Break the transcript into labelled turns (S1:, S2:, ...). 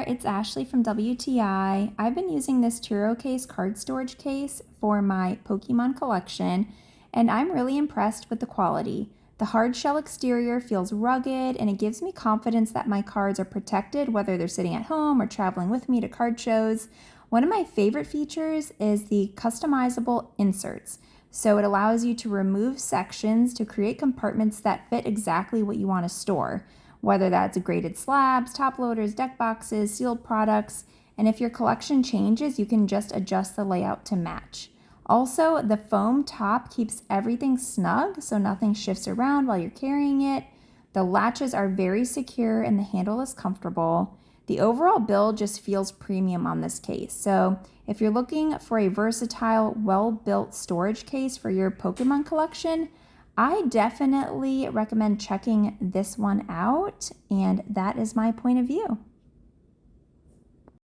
S1: there, it's Ashley from WTI. I've been using this Turokacase card storage case for my Pokemon collection, and I'm really impressed with the quality. The hard shell exterior feels rugged, and it gives me confidence that my cards are protected whether they're sitting at home or traveling with me to card shows. One of my favorite features is the customizable inserts. So it allows you to remove sections to create compartments that fit exactly what you want to store, whether that's graded slabs, top loaders, deck boxes, sealed products, and if your collection changes, you can just adjust the layout to match. Also, the foam top keeps everything snug so nothing shifts around while you're carrying it. The latches are very secure and the handle is comfortable. The overall build just feels premium on this case. So if you're looking for a versatile, well-built storage case for your Pokemon collection, I definitely recommend checking this one out, and that is my point of view.